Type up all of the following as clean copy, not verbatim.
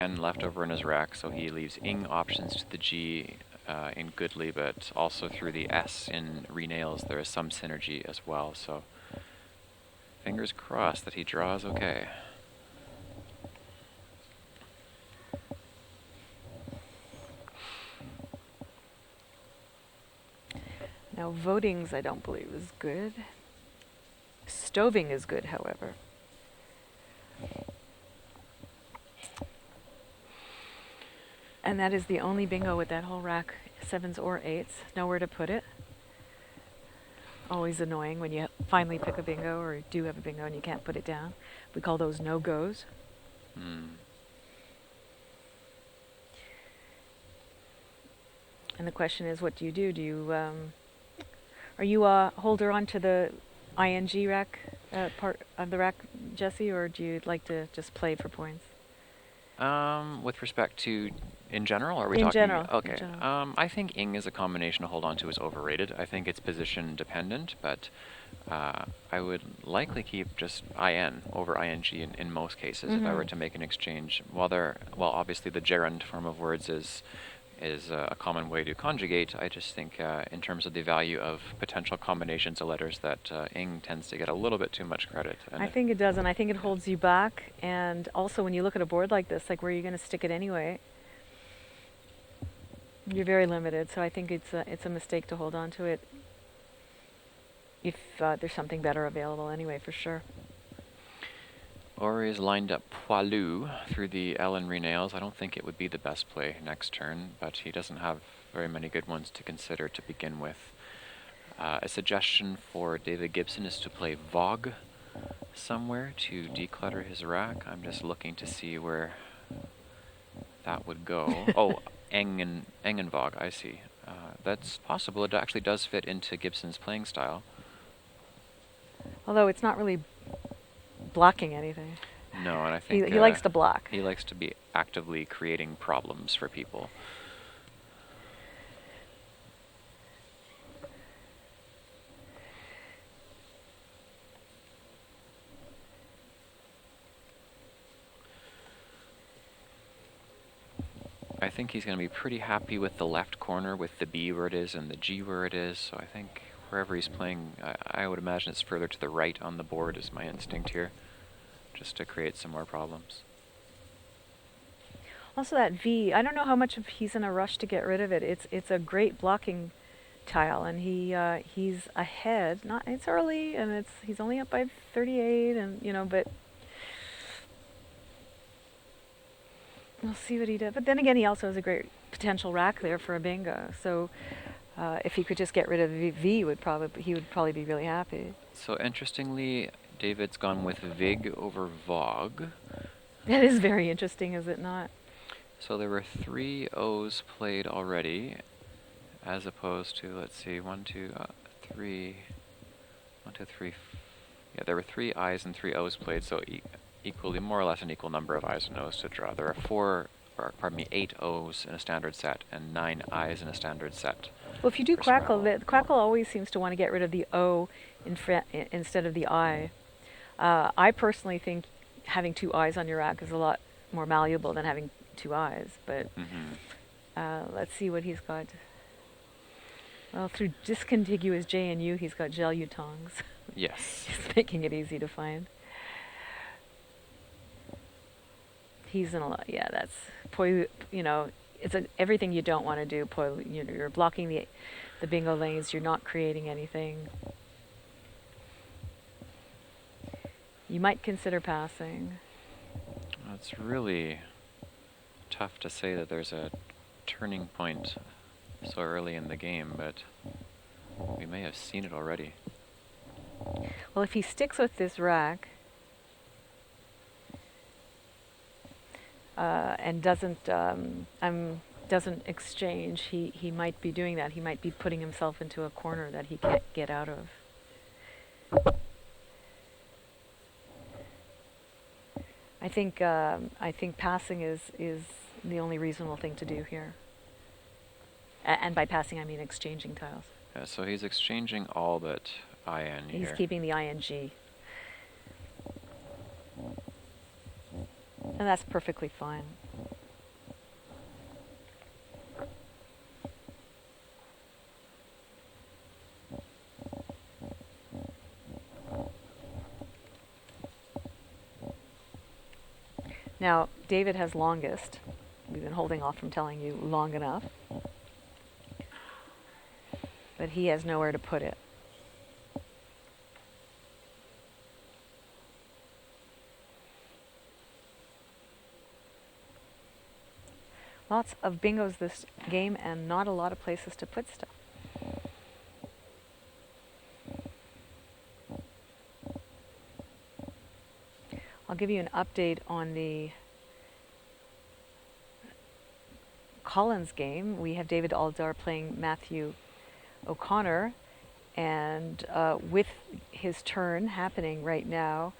N left over in his rack, so he leaves ing options to the G in Goodly, but also through the S in Renails there is some synergy as well, so fingers crossed that he draws okay. Now votings I don't believe is good. Stoving is good, however. And that is the only bingo with that whole rack, 7s or 8s. Nowhere to put it. Always annoying when you finally pick a bingo or do have a bingo and you can't put it down. We call those no-goes. And the question is, what do you do? Do you are you a holder onto the ing rack part of the rack, Jesse, or do you like to just play for points? With respect to in general, or are we In talking? general. Okay. In general. I think ing as a combination to hold on to is overrated. I think it's position dependent, but I would likely keep just in over ing in most cases if I were to make an exchange. Well, obviously the gerund form of words is a common way to conjugate. I just think in terms of the value of potential combinations of letters that ing tends to get a little bit too much credit. And I think it does, and I think it holds you back. And also when you look at a board like this, like where you're going to stick it anyway, you're very limited. So I think it's a mistake to hold on to it if there's something better available anyway, for sure. Ori is lined up Poilu through the L and Renails. I don't think it would be the best play next turn, but he doesn't have very many good ones to consider to begin with. A suggestion for David Gibson is to play Vogue somewhere to declutter his rack. I'm just looking to see where that would go. Oh, Eng and Vogue, I see. That's possible. It actually does fit into Gibson's playing style. Although it's not really blocking anything. No, and I think he likes to block. He likes to be actively creating problems for people. I think he's going to be pretty happy with the left corner with the B where it is and the G where it is, so I think wherever he's playing, I would imagine it's further to the right on the board is my instinct here, just to create some more problems. Also that V, I don't know how much of he's in a rush to get rid of it. It's a great blocking tile, and he's ahead. It's early, and he's only up by 38, and but we'll see what he does. But then again, he also has a great potential rack there for a bingo. So if he could just get rid of V, he would probably be really happy. So interestingly, David's gone with Vig over Vogue. That is very interesting, is it not? So there were 3 O's played already, as opposed to, let's see, 1, 2, 3. Yeah, there were 3 I's and 3 O's played, so equally, more or less an equal number of I's and O's to draw. There are 8 O's in a standard set and 9 I's in a standard set. Well, if you do Crackle, Crackle always seems to want to get rid of the O instead of the I. I personally think having 2 I's on your rack is a lot more malleable than having 2 I's, but let's see what he's got. Well, through discontiguous J and U, he's got Tongs. Yes. He's making it easy to find. He's in a lot. Yeah, that's it's everything you don't want to do. You're blocking the bingo lanes. You're not creating anything. You might consider passing. It's really tough to say that there's a turning point so early in the game, but we may have seen it already. Well, if he sticks with this rack and doesn't exchange, he might be doing that. He might be putting himself into a corner that he can't get out of. I think passing is the only reasonable thing to do here. And by passing, I mean exchanging tiles. Yeah, so he's exchanging all but IN here. He's keeping the ING. And that's perfectly fine. Now, David has longest. We've been holding off from telling you long enough. But he has nowhere to put it. Lots of bingos this game and not a lot of places to put stuff. I'll give you an update on the Collins game. We have David Aldar playing Matthew O'Connor, and with his turn happening right now,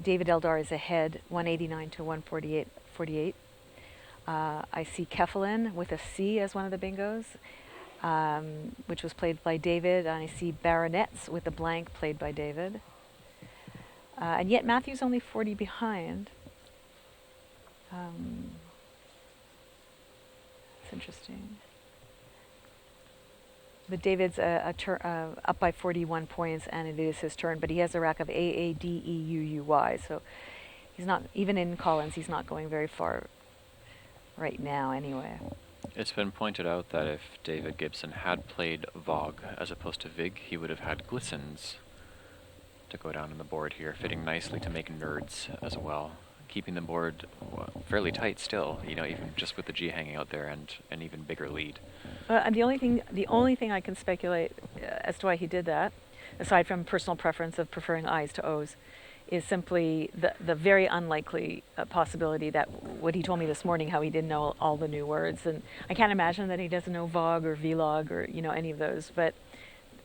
David Eldar is ahead 189 to 148. I see Kefalin with a C as one of the bingos, which was played by David, and I see Baronets with a blank played by David. And yet Matthew's only 40 behind. It's interesting. But David's up by 41 points, and it is his turn. But he has a rack of AADEUUY, so he's not, even in Collins, he's not going very far right now anyway. It's been pointed out that if David Gibson had played Vogue as opposed to Vig, he would have had Glissons to go down on the board here, fitting nicely to make nerds as well, keeping the board fairly tight still, you know, even just with the G hanging out there and an even bigger lead. And the only thing I can speculate as to why he did that, aside from personal preference of preferring I's to O's, is simply the very unlikely possibility that what he told me this morning, how he didn't know all the new words, and I can't imagine that he doesn't know Vogue or Vlog or any of those, but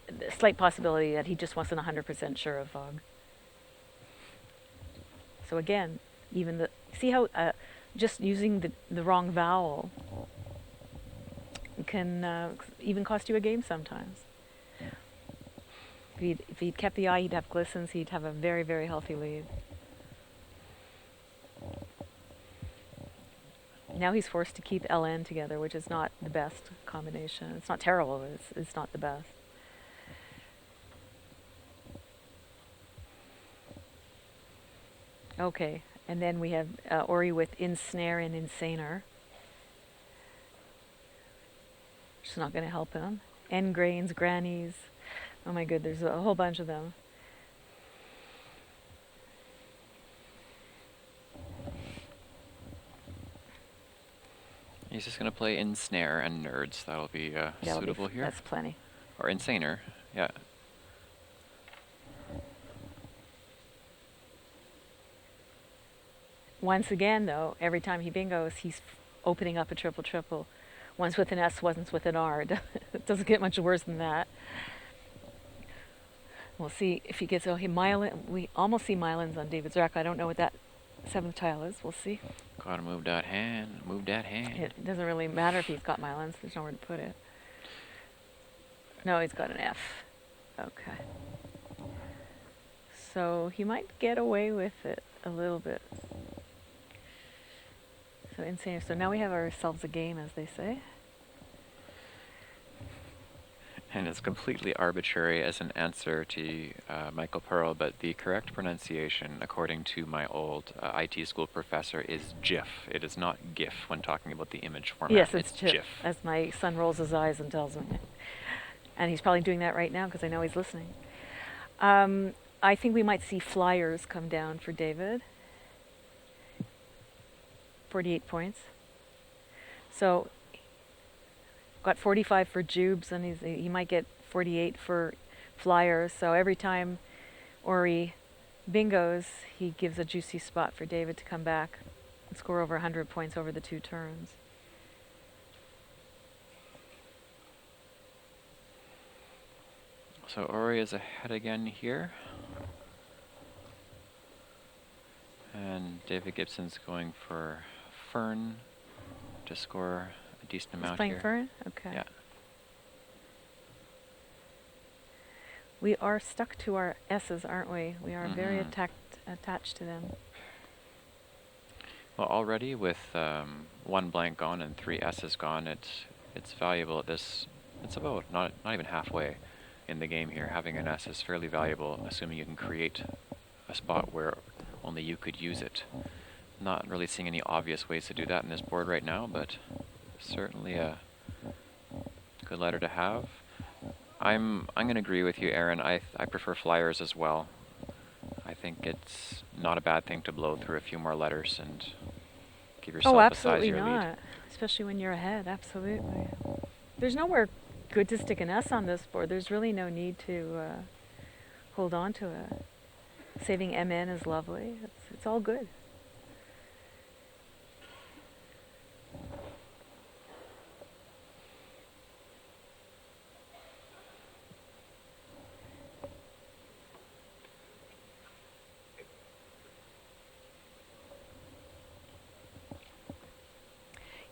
the slight possibility that he just wasn't 100% sure of Vogue. So again, even see how just using the wrong vowel can even cost you a game sometimes. If he'd kept the I, he'd have Glissons, he'd have a very, very healthy lead. Now he's forced to keep LN together, which is not the best combination. It's not terrible, but it's not the best. Okay, and then we have Ori with Ensnare and Insaner. Which is not going to help him. Engrains, Grannies. Oh my good, there's a whole bunch of them. He's just going to play Ensnare and Nerds. That'll be suitable here. That's plenty. Or Insaner, yeah. Once again, though, every time he bingos, he's opening up a triple. Once with an S, once with an R. It doesn't get much worse than that. We'll see if he gets, we almost see Mylons on David's rack. I don't know what that 7th tile is. We'll see. Gotta move that hand, It doesn't really matter if he's got Mylons. There's nowhere to put it. No, he's got an F. Okay. So he might get away with it a little bit. So insane. So now we have ourselves a game, as they say. And it's completely arbitrary as an answer to Michael Pearl, but the correct pronunciation, according to my old IT school professor, is GIF. It is not GIF when talking about the image format. Yes, it's GIF. As my son rolls his eyes and tells me. And he's probably doing that right now because I know he's listening. I think we might see flyers come down for David. 48 points. So got 45 for Jubes, and he might get 48 for flyers. So every time Ori bingos, he gives a juicy spot for David to come back and score over 100 points over the 2 turns. So Ori is ahead again here. And David Gibson's going for Fern to score a decent amount here. He's playing Fern? Okay. Yeah. We are stuck to our S's, aren't we? We are very attached to them. Well, already with 1 blank gone and 3 S's gone, it's valuable at this. It's about not even halfway in the game here. Having an S is fairly valuable, assuming you can create a spot where only you could use it. Not really seeing any obvious ways to do that in this board right now, but certainly a good letter to have. I'm going to agree with you, Aaron. I prefer flyers as well. I think it's not a bad thing to blow through a few more letters and give Oh, yourself a absolutely sizier lead. not. Especially when you're ahead, absolutely. There's nowhere good to stick an S on this board. There's really no need to hold on to it. Saving MN is lovely. It's all good.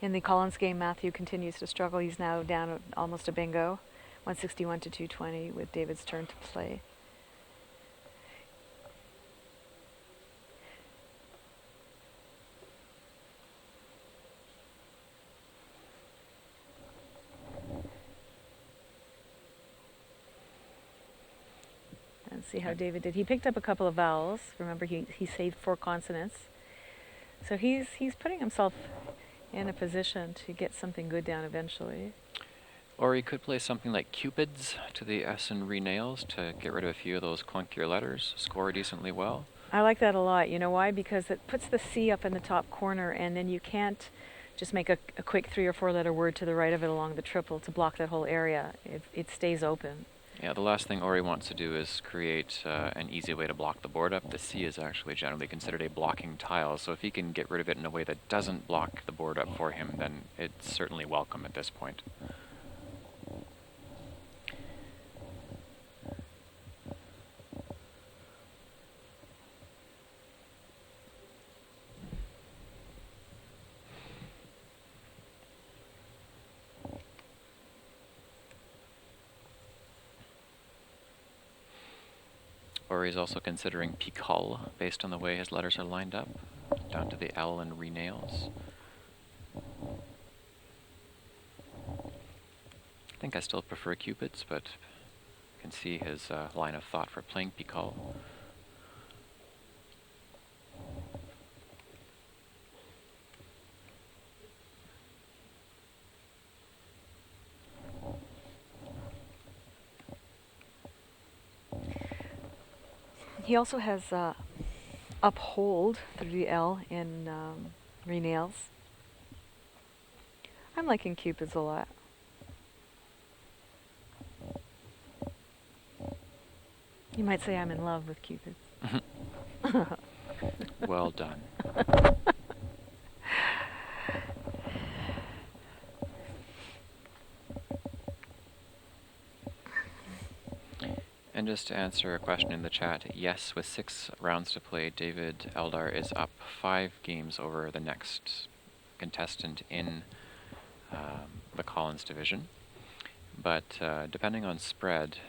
In the Collins game, Matthew continues to struggle. He's now down at almost a bingo, 161 to 220 with David's turn to play. And see how David did. He picked up a couple of vowels. Remember, he saved 4 consonants. So he's putting himself in a position to get something good down eventually. Or he could play something like Cupids to the S and renails to get rid of a few of those clunkier letters, score decently well. I like that a lot. You know why? Because it puts the C up in the top corner, and then you can't just make a quick 3 or 4 letter word to the right of it along the triple to block that whole area. It stays open. Yeah, the last thing Ori wants to do is create an easy way to block the board up. The C is actually generally considered a blocking tile, so if he can get rid of it in a way that doesn't block the board up for him, then it's certainly welcome at this point. Or he's also considering Pikal, based on the way his letters are lined up, down to the L and renails. I think I still prefer Cupids, but you can see his line of thought for playing Pikal. He also has uphold through the L in renails. I'm liking Cupids a lot. You might say I'm in love with Cupids. Well done. And just to answer a question in the chat, yes, with 6 rounds to play, David Eldar is up 5 games over the next contestant in the Collins division. But depending on spread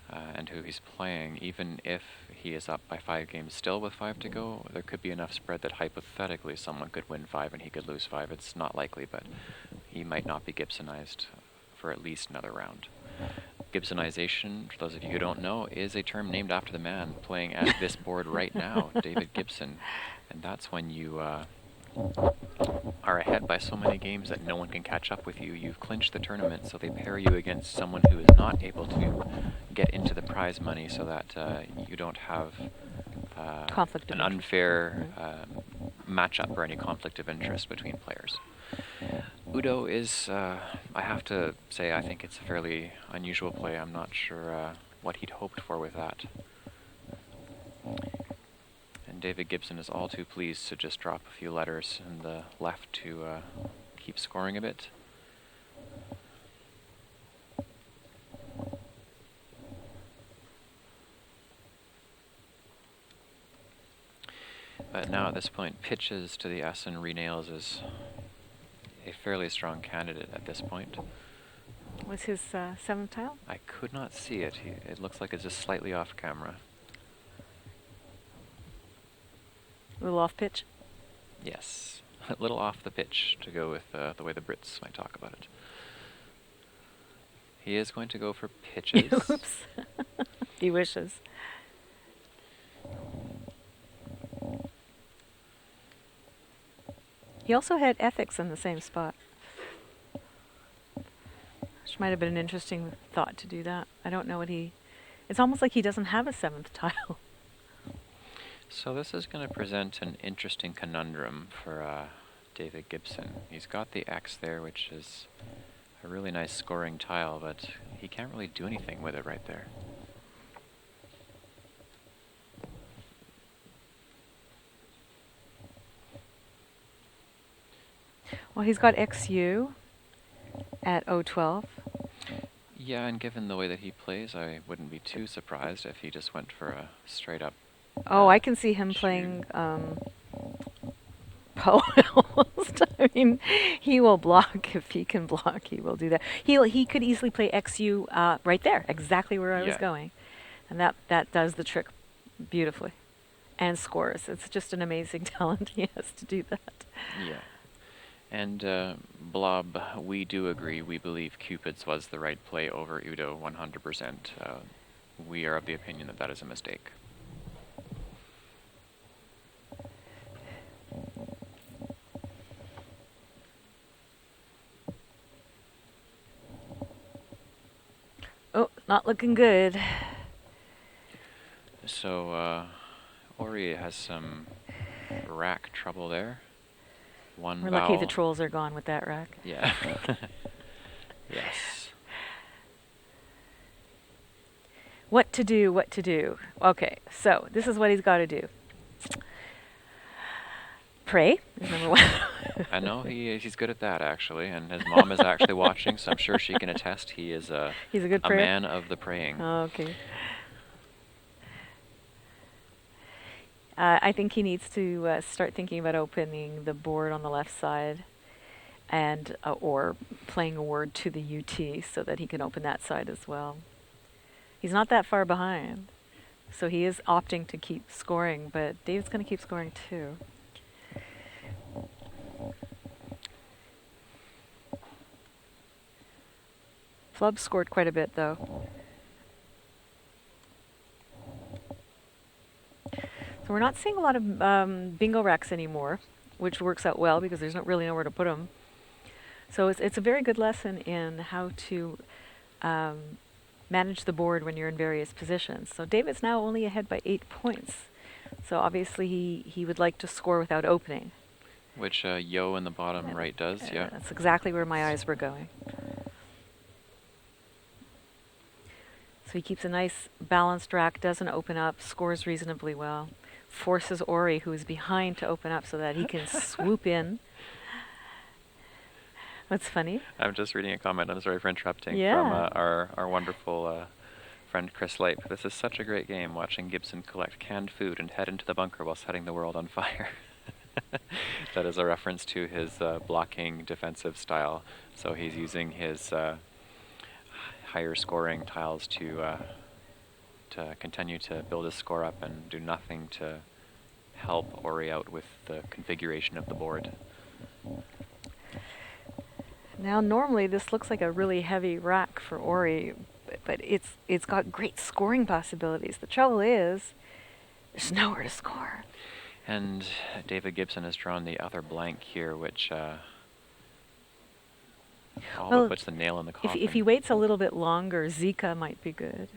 and who he's playing, even if he is up by 5 games still with 5 to go, there could be enough spread that hypothetically someone could win 5 and he could lose 5. It's not likely, but he might not be Gibsonized for at least another round. Gibsonization, for those of you who don't know, is a term named after the man playing at this board right now, David Gibson. And that's when you are ahead by so many games that no one can catch up with you. You've clinched the tournament, so they pair you against someone who is not able to get into the prize money so that you don't have an unfair matchup or any conflict of interest between players. Udo is, I have to say, I think it's a fairly unusual play. I'm not sure what he'd hoped for with that. And David Gibson is all too pleased to just drop a few letters in the left to keep scoring a bit. But now at this point, pitches to the S and renails is a fairly strong candidate at this point. What's his 7th tile? I could not see it. It looks like it's just slightly off camera. A little off pitch? Yes, a little off the pitch to go with the way the Brits might talk about it. He is going to go for pitches. Oops. He wishes. He also had ethics in the same spot, which might have been an interesting thought to do that. I don't know what he... It's almost like he doesn't have a 7th tile. So this is going to present an interesting conundrum for David Gibson. He's got the X there, which is a really nice scoring tile, but he can't really do anything with it right there. Well, he's got XU at O12. Yeah, and given the way that he plays, I wouldn't be too surprised if he just went for a straight up... Oh, I can see him playing Poe almost. I mean, he will block if he can block. He will do that. He could easily play XU right there, exactly where I was going, and that does the trick beautifully, and scores. It's just an amazing talent he has to do that. Yeah. And Blob, we do agree. We believe Cupid's was the right play over Udo 100%. We are of the opinion that that is a mistake. Oh, not looking good. So Ori has some rack trouble there. We're lucky the trolls are gone with that rack. Yeah. Yes. What to do, what to do. Okay, so this is what he's got to do. Pray is number 1. I know he's good at that, actually, and his mom is actually watching, so I'm sure she can attest he is he's a good prayer? Man of the praying. Okay. I think he needs to start thinking about opening the board on the left side, and or playing a word to the UT so that he can open that side as well. He's not that far behind, so he is opting to keep scoring, but David's going to keep scoring too. Flub scored quite a bit though. So we're not seeing a lot of bingo racks anymore, which works out well because there's not really nowhere to put them. So it's a very good lesson in how to manage the board when you're in various positions. So David's now only ahead by 8 points. So obviously he would like to score without opening. Which Yo in the bottom right does, yeah. That's exactly where my eyes were going. So he keeps a nice balanced rack, doesn't open up, scores reasonably well. Forces Ori, who is behind, to open up so that he can swoop in. What's funny? I'm just reading a comment, I'm sorry for interrupting, Yeah. from our wonderful friend Chris Lape. This is such a great game, watching Gibson collect canned food and head into the bunker while setting the world on fire. That is a reference to his blocking defensive style. So he's using his higher scoring tiles to continue to build his score up and do nothing to help Ori out with the configuration of the board. Now normally this looks like a really heavy rack for Ori, but it's got great scoring possibilities. The trouble is, there's nowhere to score. And David Gibson has drawn the other blank here, which all but puts the nail in the coffin. If he waits a little bit longer, Zika might be good.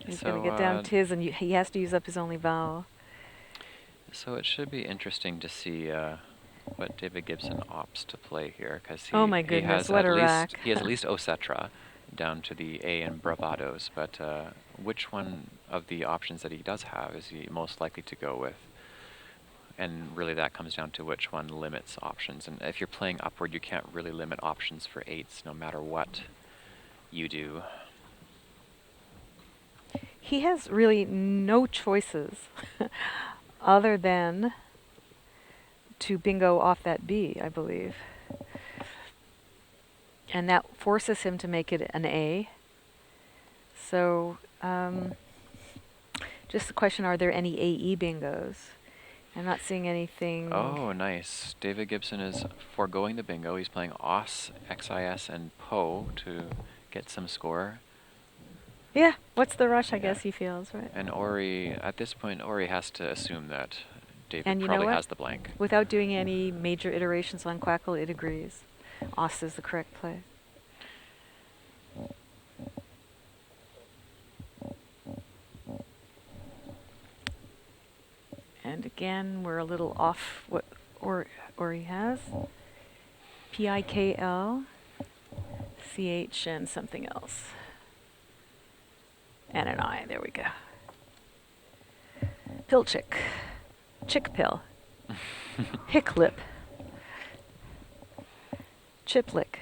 He's going to get down to his, and he has to use up his only vowel. So it should be interesting to see what David Gibson opts to play here, because oh my goodness, what a rack. He has at least Osetra down to the A in bravados, but which one of the options that he does have is he most likely to go with? And really that comes down to which one limits options. And if you're playing upward, you can't really limit options for 8s no matter what you do. He has really no choices other than to bingo off that B, I believe. And that forces him to make it an A. So, just the question, are there any AE bingos? I'm not seeing anything. Oh, nice. David Gibson is foregoing the bingo. He's playing Os, XIS, and Poe to get some score. Yeah, what's the rush, I guess he feels, right? And Ori, at this point, Ori has to assume that David And you know probably what? has the blank. Without doing any major iterations on Quackle, it agrees. Os is the correct play. And again, we're a little off what Ori has. Pikl, ch, and something else. And an I. There we go. Pilchick. Chickpill. Hicklip. Chiplick.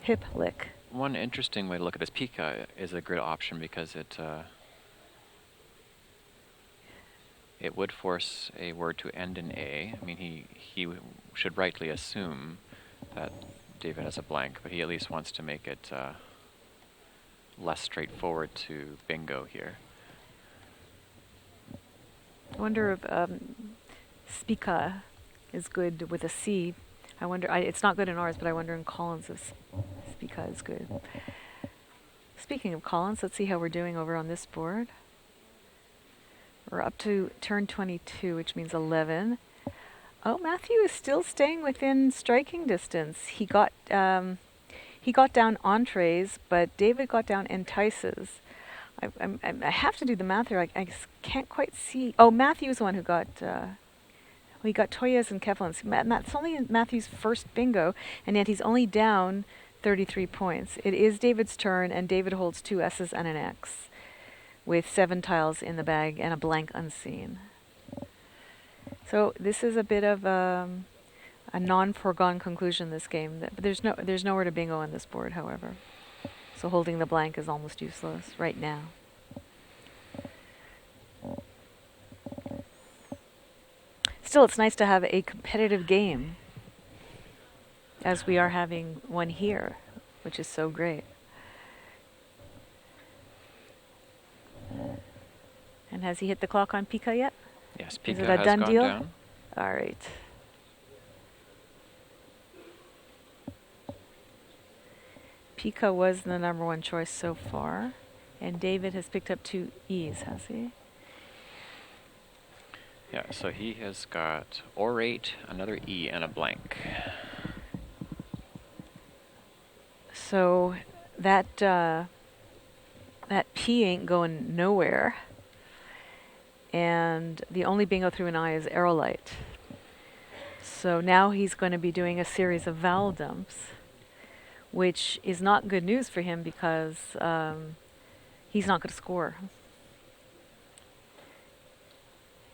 Hiplick. One interesting way to look at this, Pika is a good option because it would force a word to end in A. I mean, he should rightly assume that David has a blank, but he at least wants to make it less straightforward to bingo here. I wonder if Spika is good with a C. I wonder, it's not good in ours, but I wonder in Collins if Spika is good. Speaking of Collins, let's see how we're doing over on this board. We're up to turn 22, which means 11. Oh, Matthew is still staying within striking distance. He got down entrees, but David got down entices. I have to do the math here. I can't quite see. Oh, Matthew's the one who got. He got Toyas and Keflins. That's only Matthew's first bingo, and yet he's only down 33 points. It is David's turn, and David holds 2 S's and an X, with 7 tiles in the bag and a blank unseen. So this is a bit of a non-foregone conclusion, this game. But there's nowhere to bingo on this board, however. So holding the blank is almost useless right now. Still, it's nice to have a competitive game, as we are having one here, which is so great. And has he hit the clock on Pika yet? Yes, Is Pika it a has done gone deal? down. All right. Pika was the number 1 choice so far, and David has picked up 2 E's, has he? Yeah, so he has got orate, another E, and a blank. So that P ain't going nowhere. And the only bingo through an I is aerolite. So now he's going to be doing a series of vowel dumps, which is not good news for him because he's not going to score.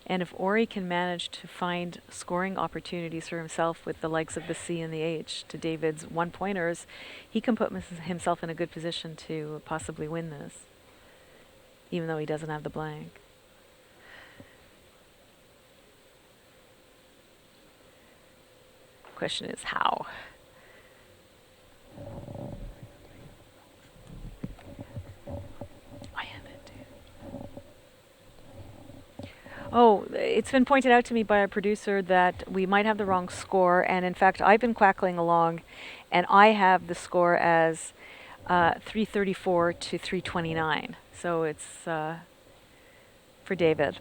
And if Ori can manage to find scoring opportunities for himself with the likes of the C and the H to David's 1-pointers, he can put himself in a good position to possibly win this, even though he doesn't have the blank. Question is how. Oh, it's been pointed out to me by a producer that we might have the wrong score, and in fact, I've been quackling along, and I have the score as 334 to 329. So it's for David.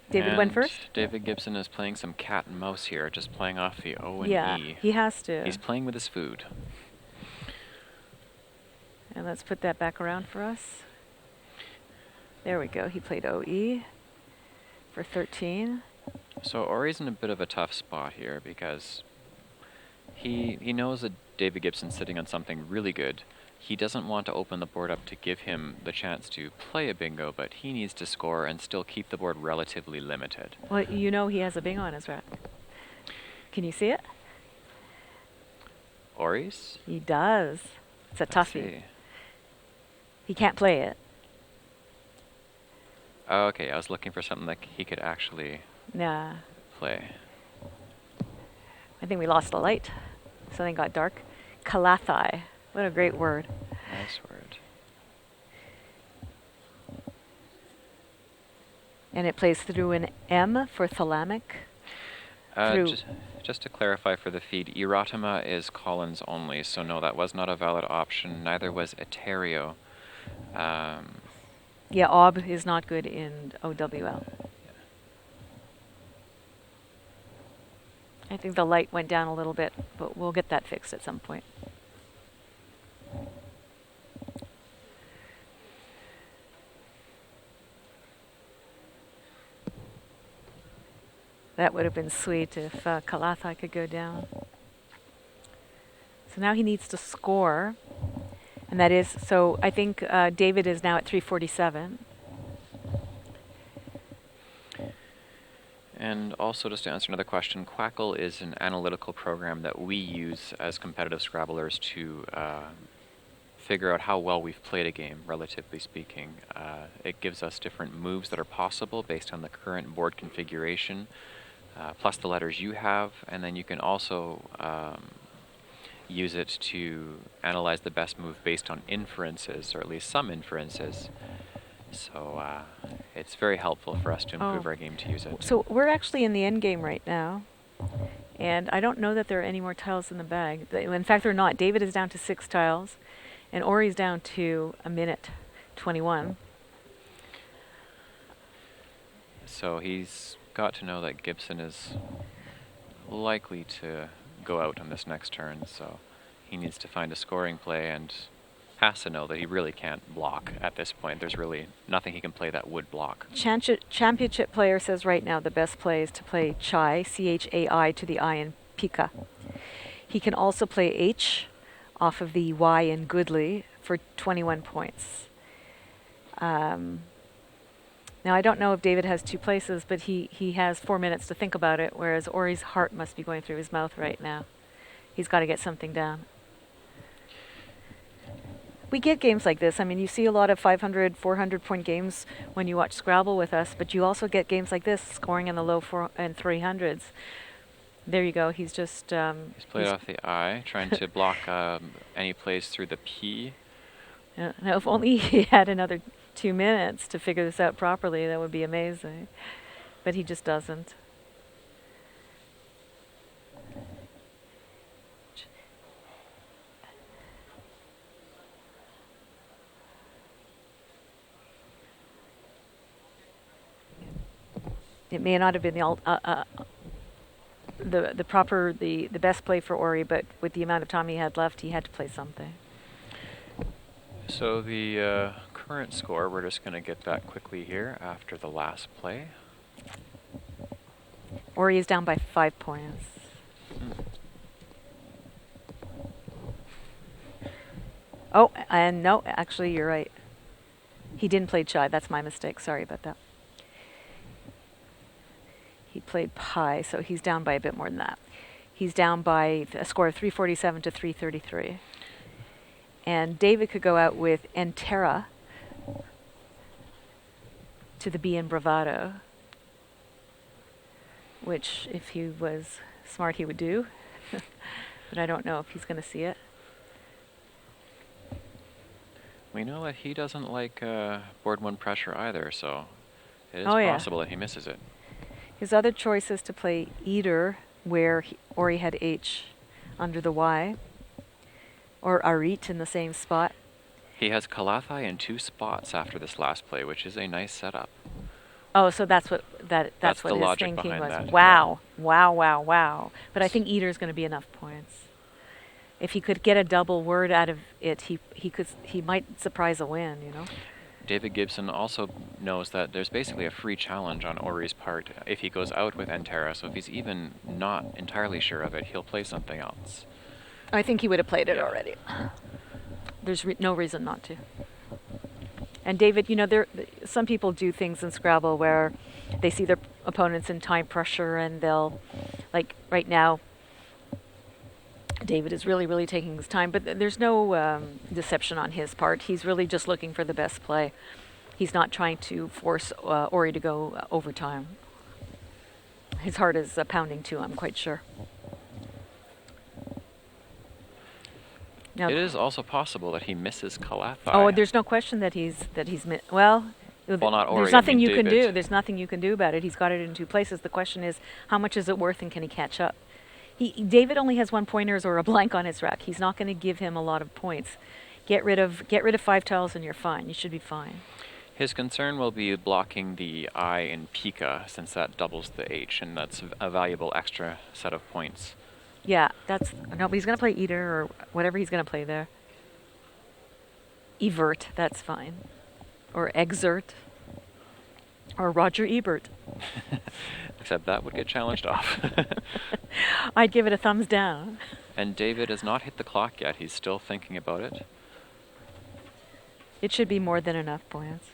David went first? David Gibson is playing some cat and mouse here, just playing off the O and Yeah, E. he has to. He's playing with his food. And let's put that back around for us. There we go. He played OE for 13. So Ori's in a bit of a tough spot here because he knows that David Gibson's sitting on something really good. He doesn't want to open the board up to give him the chance to play a bingo, but he needs to score and still keep the board relatively limited. Well, you know he has a bingo on his rack. Can you see it? Ori's? He does. It's a Let's toughie. see. He can't play it. Oh, okay, I was looking for something that he could actually Nah. play. I think we lost the light. Something got dark. Kalathai. What a great word. Nice word. And it plays through an M for thalamic. Through Just to clarify for the feed, Erotima is Collins only, so no, that was not a valid option. Neither was Eterio. Yeah, OB is not good in OWL. I think the light went down a little bit, but we'll get that fixed at some point. That would have been sweet if Kalathai could go down. So now he needs to score. And that is, so I think David is now at 347. And also, just to answer another question, Quackle is an analytical program that we use as competitive Scrabblers to figure out how well we've played a game, relatively speaking. It gives us different moves that are possible based on the current board configuration, plus the letters you have, and then you can also use it to analyze the best move based on inferences, or at least some inferences. So it's very helpful for us to improve our game to use it. So we're actually in the end game right now, and I don't know that there are any more tiles in the bag. In fact, they're not. David is down to 6 tiles, and Ori's down to a minute 21. So he's got to know that Gibson is likely to go out on this next turn, so he needs to find a scoring play and has to know that he really can't block at this point. There's really nothing he can play that would block. Championship player says right now the best play is to play Chai, C-H-A-I, to the I in Pika. He can also play H off of the Y in Goodly for 21 points. Now, I don't know if David has 2 places, but he has 4 minutes to think about it, whereas Ori's heart must be going through his mouth right now. He's got to get something down. We get games like this. I mean, you see a lot of 500, 400-point games when you watch Scrabble with us, but you also get games like this, scoring in the low 300s. There you go. He's just... he's played off the I, trying to block any plays through the P. Now, if only he had another 2 minutes to figure this out properly, that would be amazing. But he just doesn't. It may not have been the best play for Ori, but with the amount of time he had left, he had to play something. So the current score, we're just going to get that quickly here after the last play. Ori is down by 5 points. Oh, and no, actually, you're right. He didn't play Chai. That's my mistake. Sorry about that. He played Pi, so he's down by a bit more than that. He's down by a score of 347 to 333. And David could go out with Entera to the B in Bravado, which if he was smart he would do, but I don't know if he's going to see it. We know that he doesn't like board 1 pressure either, so it is possible that he misses it. His other choice is to play Eater, where Ori had H under the Y, or Arit in the same spot. He has Kalathai in 2 spots after this last play, which is a nice setup. Oh, so that's what that's what his thinking was. Wow, wow, wow, wow. But I think Eater is going to be enough points. If he could get a double word out of it, he might surprise a win, you know. David Gibson also knows that there's basically a free challenge on Ori's part if he goes out with Entera, so if he's even not entirely sure of it, he'll play something else. I think he would have played it already. There's no reason not to. And David, you know, some people do things in Scrabble where they see their opponents in time pressure and they'll, like right now, David is really, really taking his time, but there's no deception on his part. He's really just looking for the best play. He's not trying to force Ori to go overtime. His heart is pounding too, I'm quite sure. Now, it is also possible that he misses Kalathai. Oh, there's no question that he's well, not Ori, there's nothing I mean you David. can do. There's nothing you can do about it. He's got it in 2 places. The question is, how much is it worth and can he catch up? David only has 1 pointers or a blank on his rack. He's not going to give him a lot of points. Get rid of 5 tiles and you're fine. You should be fine. His concern will be blocking the I in Pika, since that doubles the H, and that's a valuable extra set of points. Yeah, that's no, but he's going to play Eater or whatever he's going to play there. Evert, that's fine. Or Exert. Or Roger Ebert. Except that would get challenged off. I'd give it a thumbs down. And David has not hit the clock yet. He's still thinking about it. It should be more than enough points.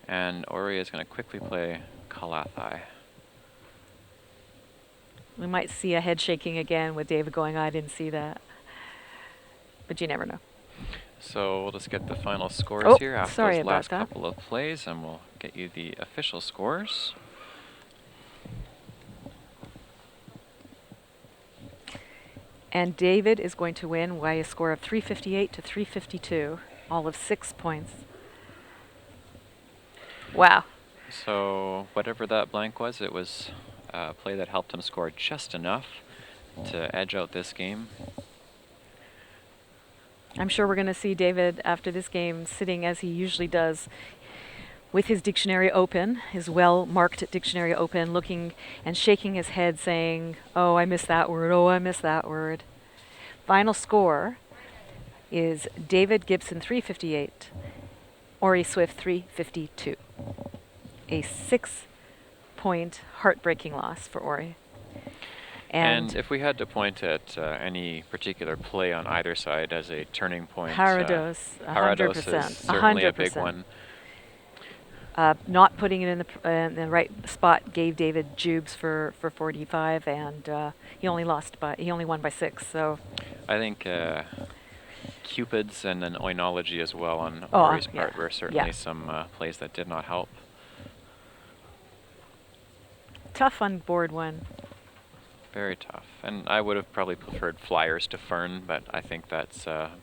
And Ori is going to quickly play Kalathai. We might see a head shaking again with David going, I didn't see that. But you never know. So we'll just get the final scores here after sorry those about last that. couple of plays, and we'll get you the official scores. And David is going to win by a score of 358 to 352, all of 6 points. Wow. So whatever that blank was, it was a play that helped him score just enough to edge out this game. I'm sure we're going to see David after this game sitting as he usually does with his dictionary open, his well-marked dictionary open, looking and shaking his head saying, oh, I missed that word, oh, I missed that word. Final score is David Gibson 358, Ori Swift 352. A 6-point heartbreaking loss for Ori. And if we had to point at any particular play on either side as a turning point, Parados, 100%. Parados is certainly a big one. Not putting it in the right spot gave David Jubes for 45, and he only won by 6. So I think Cupids and an Oinology as well on Ori's part were certainly some plays that did not help. Tough on board 1. Very tough. And I would have probably preferred Flyers to Fern, but I think that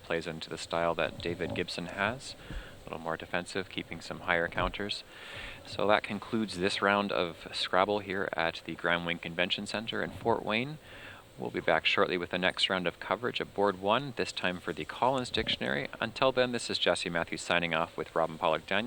plays into the style that David Gibson has. A little more defensive, keeping some higher counters. So that concludes this round of Scrabble here at the Grand Wing Convention Center in Fort Wayne. We'll be back shortly with the next round of coverage at Board 1, this time for the Collins Dictionary. Until then, this is Jesse Matthews signing off with Robin Pollock-Daniel.